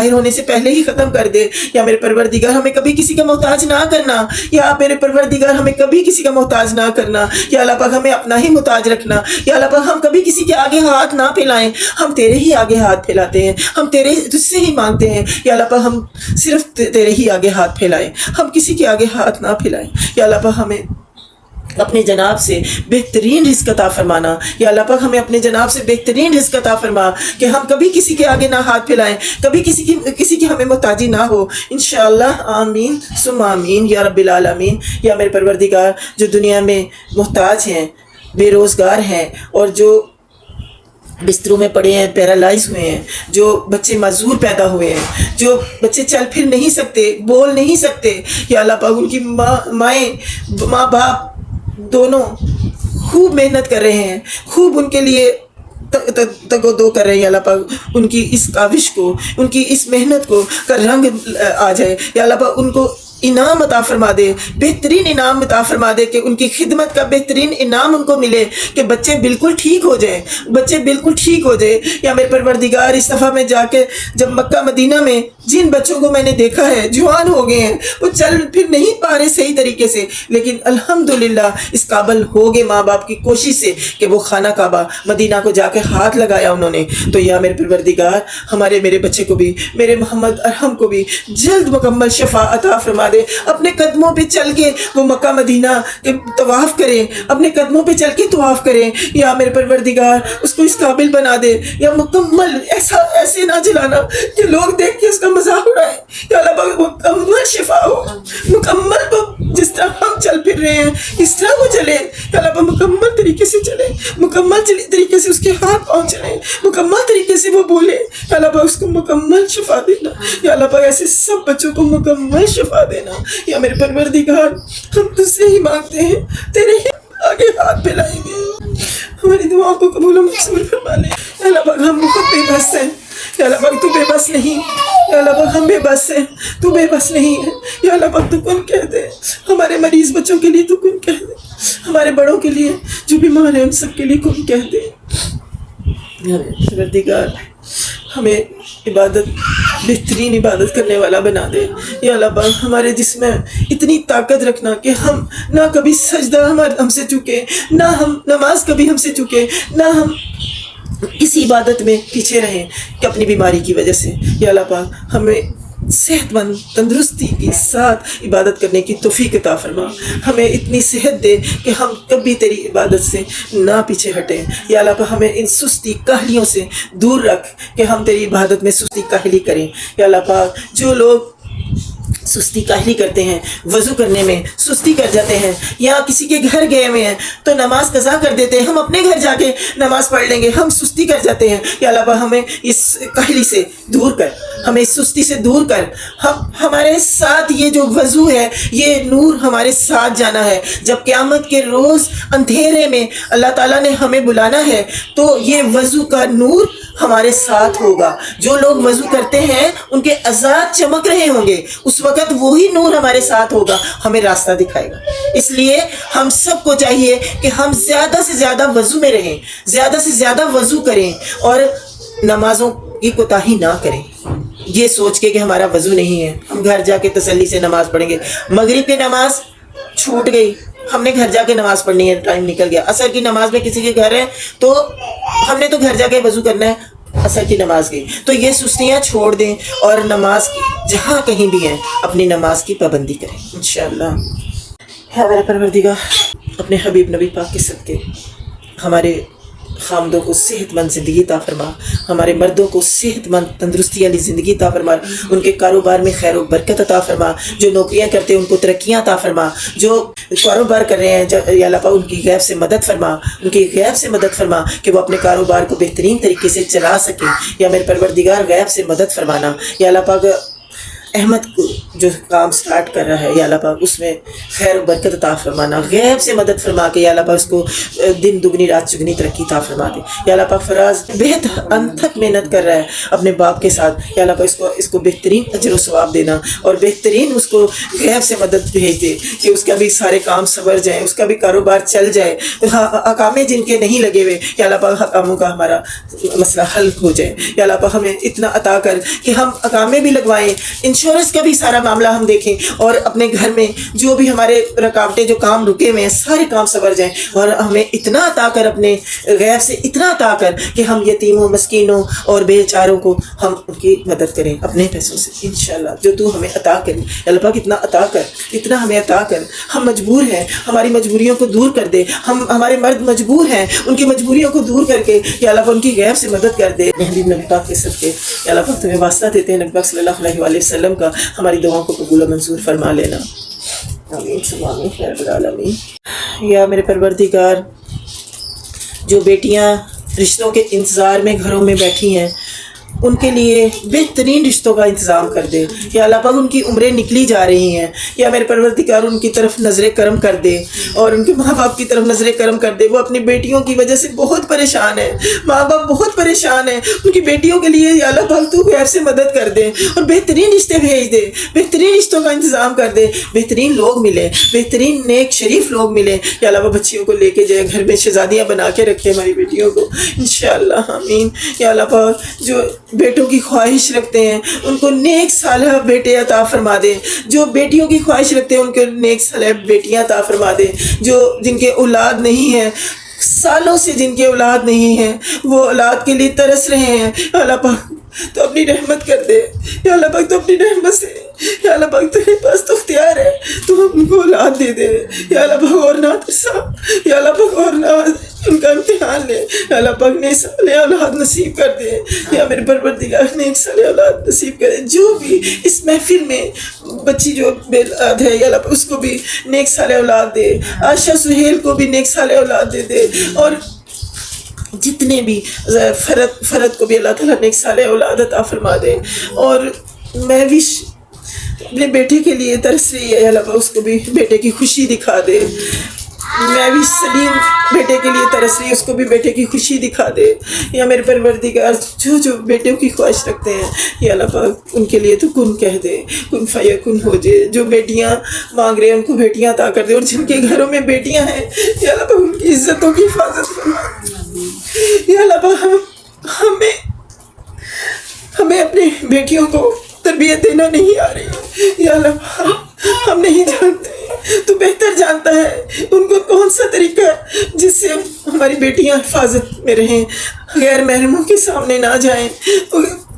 ظاہر ہونے سے پہلے ہی ختم کر دے. یا میرے پروردگار ہمیں کبھی کسی کا محتاج نہ کرنا. یا میرے پروردگار ہمیں کبھی کسی کا محتاج نہ کرنا. یا اللہ پاک ہمیں اپنا ہی محتاج رکھنا. یا اللہ پاک ہم کبھی کسی کے آگے ہاتھ نہ پھیلائیں. ہم تیرے ہی آگے ہاتھ پھیلاتے ہیں, ہم تجھ سے ہی مانگتے ہیں. یا اللہ پاک ہم صرف تیرے ہی آگے ہاتھ پھیلائیں, ہم کسی کے آگے ہاتھ نہ پھیلائیں. یا اللہ پاک ہمیں اپنے جناب سے بہترین رزق عطا فرمانا. یا اللہ پاک ہمیں اپنے جناب سے بہترین رزق عطا فرما کہ ہم کبھی کسی کے آگے نہ ہاتھ پھیلائیں, کبھی کسی کی ہمیں محتاجی نہ ہو. انشاءاللہ آمین ثم آمین یا رب العالمین. یا میرے پروردگار جو دنیا میں محتاج ہیں, بے روزگار ہیں, اور جو بستروں میں پڑے ہیں, پیرالائز ہوئے ہیں, جو بچے معذور پیدا ہوئے ہیں, جو بچے چل پھر نہیں سکتے, بول نہیں سکتے, یا اللہ پاک ان کی ماں باپ دونوں خوب محنت کر رہے ہیں, خوب ان کے لیے تگ و دو کر رہے ہیں. یا اللہ پاک ان کی اس کاوش کو, ان کی اس محنت کو کا رنگ آ جائے. یا اللہ پاک ان کو انعام عطا فرما دے, بہترین انعام عطا فرما دے, کہ ان کی خدمت کا بہترین انعام ان کو ملے, کہ بچے بالکل ٹھیک ہو جائیں, بچے بالکل ٹھیک ہو جائے. یا میرے پروردگار اس دفعہ میں جا کے جب مکہ مدینہ میں جن بچوں کو میں نے دیکھا ہے جوان ہو گئے ہیں, وہ چل پھر نہیں پا رہے صحیح طریقے سے, لیکن الحمدللہ اس قابل ہو گئے ماں باپ کی کوشش سے کہ وہ خانہ کعبہ مدینہ کو جا کے ہاتھ لگایا انہوں نے. تو یا میرے پروردگار میرے بچے کو بھی, میرے محمد ارحم کو بھی جلد مکمل شفا عطا فرما دے. اپنے قدموں پہ چل کے وہ مکہ مدینہ کے طواف کریں, اپنے قدموں پہ چل کے طواف کریں. یا میرے پروردگار اس کو اس قابل بنا دے. یا مکمل ایسے نہ جلانا کہ لوگ دیکھ کے اس کا مذاق اڑائیں. یا اللہ پاک مکمل شفا ہو, مکمل جس طرح ہم چل پھر رہے ہیں اس طرح وہ چلے. یا اللہ پاک مکمل طریقے سے چلے, مکمل طریقے سے اس کے ہاتھ پاؤں چلیں, مکمل طریقے سے وہ بولے. یا اللہ پاک اس کو مکمل شفا دینا. یا اللہ پاک ایسے سب بچوں کو مکمل شفا دینا. یا میرے پروردگار ہم تجھ سے ہی مانگتے ہیں, تیرے ہی آگے ہاتھ پھیلائیں گے, ہماری دعاؤں کو قبول و منظور فرما لے. یا اللہ پاک ہم بہت بے بس ہیں. یا اللہ پاک تو بے بس نہیں. یا اللہ پاک ہم بے بس ہیں, تو بے بس نہیں ہے. یا اللہ پاک تو کن کہہ دے, ہمارے مریض بچوں کے لیے تو کن کہہ دے, ہمارے بڑوں کے لیے جو بیمار ہیں ان سب کے لیے کن کہہ دے. یا پروردگار ہمیں عبادت بہترین عبادت کرنے والا بنا دے. یا اللہ پاک ہمارے جسم میں اتنی طاقت رکھنا کہ ہم نہ کبھی سجدہ ہم سے چکے, نہ ہم نماز کبھی ہم سے چکے, نہ ہم کسی عبادت میں پیچھے رہیں کہ اپنی بیماری کی وجہ سے. یا اللہ پاک ہمیں صحت مند تندرستی کے ساتھ عبادت کرنے کی توفیق عطا فرما. ہمیں اتنی صحت دے کہ ہم کبھی تیری عبادت سے نہ پیچھے ہٹیں. یا اللہ پاک ہمیں ان سستی کاہلیوں سے دور رکھ کہ ہم تیری عبادت میں سستی کاہلی کریں. یا اللہ پاک جو لوگ سستی کاہلی کرتے ہیں, وضو کرنے میں سستی کر جاتے ہیں, یا کسی کے گھر گئے ہوئے ہیں تو نماز قضا کر دیتے ہیں, ہم اپنے گھر جا کے نماز پڑھ لیں گے, ہم سستی کر جاتے ہیں. یا اللہ پاک ہمیں اس کاہلی سے دور کر, ہمیں اس سستی سے دور کر. ہمارے ساتھ یہ جو وضو ہے, یہ نور ہمارے ساتھ جانا ہے. جب قیامت کے روز اندھیرے میں اللہ تعالیٰ نے ہمیں بلانا ہے تو یہ وضو کا نور ہمارے ساتھ ہوگا. جو لوگ وضو کرتے ہیں ان کے اعضاء چمک رہے ہوں گے, اس وقت وہی نور ہمارے ساتھ ہوگا, ہمیں راستہ دکھائے گا. اس لیے ہم سب کو چاہیے کہ ہم زیادہ سے زیادہ وضو میں رہیں, زیادہ سے زیادہ وضو کریں, اور نمازوں کی کوتاہی نہ کریں یہ سوچ کے کہ ہمارا وضو نہیں ہے, ہم گھر جا کے تسلی سے نماز پڑھیں گے. مغرب کی نماز چھوٹ گئی, ہم نے گھر جا کے نماز پڑھنی ہے, ٹائم نکل گیا. عصر کی نماز میں کسی کے گھر ہے تو ہم نے تو گھر جا کے وضو کرنا ہے, عصر کی نماز گئی. تو یہ سستیاں چھوڑ دیں اور نماز کی جہاں کہیں بھی ہیں اپنی نماز کی پابندی کریں انشاءاللہ. ہے میرا پروردگار اپنے حبیب نبی پاک کے صدقے ہمارے خامدوں کو صحت مند زندگی عطا فرما, ہمارے مردوں کو صحت مند تندرستی والی زندگی عطا فرما, ان کے کاروبار میں خیر و برکت عطا فرما, جو نوکریاں کرتے ہیں ان کو ترقیاں عطا فرما, جو کاروبار کر رہے ہیں یا اللہ پاک ان کی غیب سے مدد فرما, ان کی غیب سے مدد فرما کہ وہ اپنے کاروبار کو بہترین طریقے سے چلا سکیں. یا میرے پروردگار غیب سے مدد فرمانا. یا اللہ پاک احمد کو جو کام سٹارٹ کر رہا ہے یا اللہ پاک اس میں خیر و برکت عطا فرمانا، غیب سے مدد فرما کے یا اللہ پاک اس کو دن دگنی رات چگنی ترقی عطا فرما دے یا اللہ پاک۔ فراز بہت انتھک محنت کر رہا ہے اپنے باپ کے ساتھ یا اللہ پاک اس کو بہترین اجر و ثواب دینا اور بہترین اس کو غیب سے مدد بھیج دے کہ اس کا بھی سارے کام سنور جائیں، اس کا بھی کاروبار چل جائے، اقامے جن کے نہیں لگے ہوئے یا اللہ پاک اقاموں کا ہمارا مسئلہ حل ہو جائے یا اللہ پاک ہمیں اتنا عطا کر کہ ہم اقامے بھی لگوائیں، انشورنس کا بھی سارا معاملہ ہم دیکھیں اور اپنے گھر میں جو بھی ہمارے رکاوٹیں جو کام رکے ہوئے ہیں سارے کام سنور جائیں، اور ہمیں اتنا عطا کر اپنے غیب سے اتنا عطا کر کہ ہم یتیموں مسکینوں اور بے چاروں کو ہم ان کی مدد کریں اپنے پیسوں سے انشاءاللہ جو تو ہمیں عطا کرے اللہ پاک۔ اتنا عطا کر، اتنا ہمیں عطا کر، ہم مجبور ہیں، ہماری مجبوریوں کو دور کر دے، ہمارے مرد مجبور ہیں، ان کی مجبوریوں کو دور کر کے یا اللہ پاک ان کی غیب سے مدد کر دے حبیب نبی پاک کے صدقے یا اللہ پاک۔ تمہیں واسطہ دیتے ہیں نبی پاک صلی اللہ علیہ وآلہ وسلم کا، ہماری دعاؤں کو قبول و منظور فرما لینا، آمین ثم آمین یا رب العالمین۔ یا میرے پروردگار، جو بیٹیاں رشتوں کے انتظار میں گھروں میں بیٹھی ہیں ان کے لیے بہترین رشتوں کا انتظام کر دے یا اللہ پاک۔ ان کی عمریں نکلی جا رہی ہیں یا میرے پروردگار ان کی طرف نظر کرم کر دے اور ان کے ماں باپ کی طرف نظر کرم کر دے۔ وہ اپنی بیٹیوں کی وجہ سے بہت پریشان ہیں، ماں باپ بہت پریشان ہیں، ان کی بیٹیوں کے لیے یا اللہ پاک تو غیب سے مدد کر دے اور بہترین رشتے بھیج دے، بہترین رشتوں کا انتظام کر دے، بہترین لوگ ملے، بہترین نیک شریف لوگ ملے یا اللہ پاک۔ بچیوں کو لے کے جائے، گھر میں شہزادیاں بنا کے رکھے ہماری بیٹیوں کو انشاءاللہ، آمین یا اللہ پاک۔ جو بیٹوں کی خواہش رکھتے ہیں ان کو نیک صالح بیٹے عطا فرما دے، جو بیٹیوں کی خواہش رکھتے ہیں ان کو نیک صالح بیٹیاں عطا فرما دے، جو جن کے اولاد نہیں ہے، سالوں سے جن کے اولاد نہیں ہے، وہ اولاد کے لیے ترس رہے ہیں یا اللہ پاک تو اپنی رحمت کر دے یا اللہ پاک۔ تو اپنی رحمت سے یا اللہ پاک تیرے پاس تو اختیار ہے، تو ان کو اولاد دے دے یا اللہ پاک، اور نہ ترسا یا اللہ پاک، اور نہ ان کا امتحان لے یا اللہ پاک۔ نیک صالح اولاد نصیب کر دے یا میرے پروردگار، نیک صالح اولاد نصیب کر دے۔ جو بھی اس محفل میں بچی جو بے اولاد ہے یا اللہ پاک اس کو بھی نیک صالح اولاد دے، عائشہ سہیل کو بھی نیک صالح اولاد دے دے، اور جتنے بھی فرد کو بھی اللہ تعالیٰ نیک صالح اولاد عطا فرما دے۔ اور میں بھی اپنے بیٹے کے لیے ترس رہی ہے یا اللہ پاک اس کو بھی بیٹے کی خوشی دکھا دے۔ میں بھی سلیم بیٹے کے لیے ترس رہی ہے، اس کو بھی بیٹے کی خوشی دکھا دے یا میرے پروردگار۔ جو بیٹوں کی خواہش رکھتے ہیں یا اللہ پاک ان کے لیے تو کن کہہ دے، کن فیکن ہو جائے۔ جو بیٹیاں مانگ رہے ہیں ان کو بیٹیاں عطا کر دے، اور جن کے گھروں میں بیٹیاں ہیں یا اللہ پاک ان کی عزتوں کی حفاظت فرما یا اللہ پاک۔ ہمیں اپنی بیٹیوں کو تربیت دینا نہیں آ رہی یا اللہ پاک، ہم نہیں جانتے، تو بہتر جانتا ہے ان کو کون سا طریقہ ہے جس سے ہماری بیٹیاں حفاظت میں رہیں، غیر محرموں کے سامنے نہ جائیں،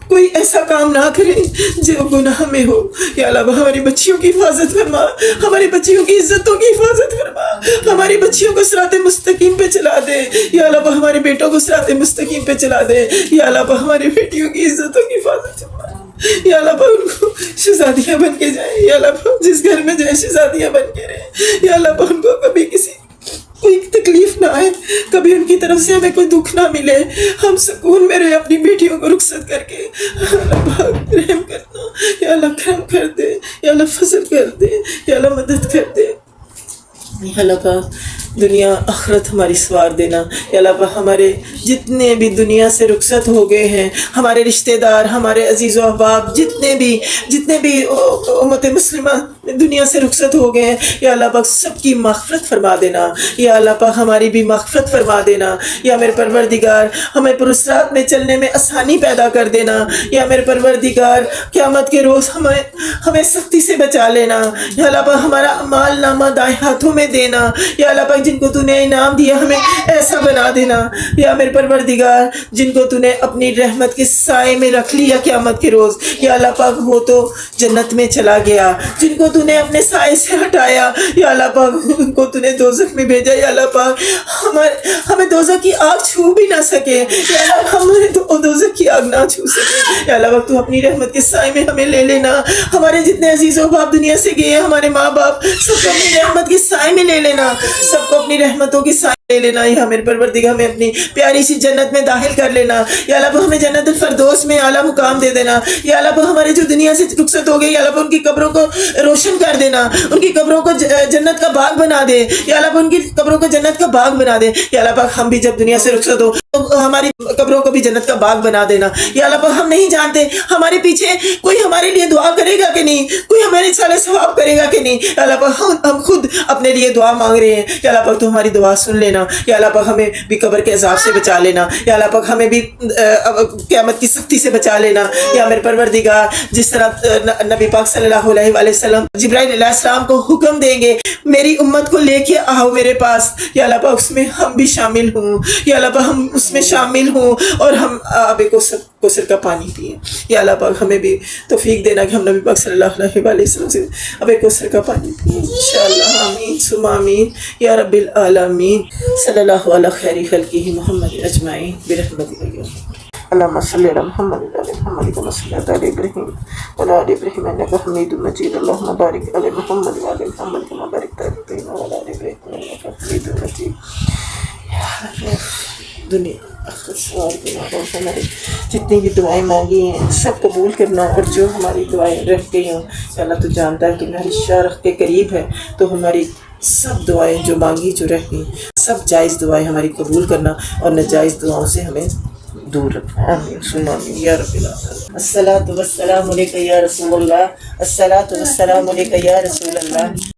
کوئی ایسا کام نہ کریں جو گناہ میں ہو یا اللہ پاک۔ ہماری بچیوں کی حفاظت فرما، ہماری بچیوں کی عزتوں کی حفاظت فرما، ہماری بچیوں کو صراط مستقیم پہ چلا دے یا اللہ پاک۔ ہمارے بیٹوں کو صراط مستقیم پہ چلا دے یا اللہ پاک۔ ہماری بیٹیوں کی عزتوں کی حفاظت فرما یا اللہ پاک، ان کو شہزادیاں بن کے جائیں یا اللہ پاک، جس گھر میں جائیں شہزادیاں بن کے رہیں یا اللہ پاک۔ ان کو کبھی کوئی تکلیف نہ آئے، کبھی ان کی طرف سے ہمیں کوئی دکھ نہ ملے، ہم سکون میں رہے اپنی بیٹیوں کو رخصت کر کے۔ اللہ پاک رحم کرنا یا اللہ، کرم کر دے یا اللہ، فضل کر دے یا اللہ، مدد کر دے یا اللہ پاک۔ دنیا آخرت ہماری سوار دینا یا اللہ پاک۔ ہمارے جتنے بھی دنیا سے رخصت ہو گئے ہیں، ہمارے رشتہ دار، ہمارے عزیز و احباب، جتنے بھی امت مسلمہ دنیا سے رخصت ہو گئے ہیں یا اللہ پاک، سب کی مغفرت فرما دینا یا اللہ پاک۔ ہماری بھی مغفرت فرما دینا یا میرے پروردگار۔ ہمیں پرسرات میں چلنے میں آسانی پیدا کر دینا یا میرے پروردگار۔ قیامت کے روز ہمیں سختی سے بچا لینا یا اللہ پاک۔ ہمارا مال نامہ دائیں ہاتھوں میں دینا یا اللہ پاک۔ جن کو تو نے انعام دیا ہمیں ایسا بنا دینا یا میرے پروردگار۔ جن کو تو نے اپنی رحمت کے سائے میں رکھ لیا قیامت کے روز یا اللہ پاک، وہ تو جنت میں چلا گیا۔ جن کو تو نے اپنے سائے سے ہٹایا یا اللہ پاک، ان کو تو نے دوزخ میں بھیجا یا اللہ پاک۔ ہمیں دوزخ کی آگ چھو بھی نہ سکے یا اللہ، ہمیں تو دوزخ کی آگ نہ چھو سکے یا اللہ پاک۔ تو اپنی رحمت کے سائے میں ہمیں لے لینا۔ ہمارے جتنے عزیز و باپ دنیا سے گئے ہیں، ہمارے ماں باپ، سب کو اپنی رحمت کے سائے میں لے لینا، سب کو اپنی رحمتوں کے سائے لے لینا یا میرے پروردگار ہمیں اپنی پیاری سی جنت میں داخل کر لینا یا اللہ ان ہمیں جنت الفردوس میں اعلیٰ مقام دے دینا یا اللہ ہمارے جو دنیا سے رخصت ہو گئی یا اللہ ان کی قبروں کو روشن کر دینا ان کی قبروں کو جنت کا باغ بنا دے یا اللہ ان کی قبروں کو جنت کا باغ بنا دے یا اللہ پاک ہم بھی جب دنیا سے رخصت ہو تو ہماری قبروں کو بھی جنت کا باغ بنا دینا یا اللہ پاک ہم نہیں جانتے ہمارے پیچھے کوئی ہمارے لیے دعا کرے گا کہ نہیں کوئی ہمارے صالح ثواب کرے گا کہ نہیں یا اللہ پاک ہم خود اپنے لیے دعا مانگ رہے ہیں یا اللہ پاک تو ہماری دعا سن لینا یا اللہ پاک ہمیں بھی قبر کے عذاب سے بچا لینا یا اللہ پاک ہمیں بھی قیامت کی سختی سے بچا لینا یا میرے پروردگار جس طرح نبی پاک صلی اللہ علیہ وآلہ وسلم جبرائیل علیہ السلام کو حکم دیں گے میری امت کو لے کے آؤ میرے پاس یا اللہ پاک اس میں ہم بھی شامل ہوں یا اللہ پاک ہم اس میں شامل ہوں اور ہم آب کوثر کا پانی پئیں یا اللہ پاک ہمیں بھی توفیق دینا کہ ہم نبی پاک صلی اللہ علیہ وآلہ وسلم سے آب کوثر کا پانی پئیں انشاءاللہ آمین ثم آمین یا رب العالمین صلی اللہ علی خیر خلقہ محمد اجمعین برحمتک اللهم صل على محمد وعلى محمد كما صليت على ابراهيم وعلى ال ابراهيم انك حميد مجيد اللهم بارك على محمد وعلى محمد كما باركت على ابراهيم وعلى ال ابراهيم انك حميد مجيد دنیا آخرت ہماری جتنی بھی دعائیں مانگی ہیں سب قبول کرنا اور جو ہماری دعائیں رہ گئی ہوں اللہ تو جانتا ہے کہ میری شارخ کے قریب ہے تو ہماری سب دعائیں جو مانگی جو رہ گئی سب جائز دعائیں ہماری قبول کرنا اور ناجائز دعاؤں سے ہمیں دور رکھنا آمین ثم آمین یا رب العالمین الصلاۃ والسلام علیک یا رسول اللہ الصلاۃ والسلام علیک یا رسول اللہ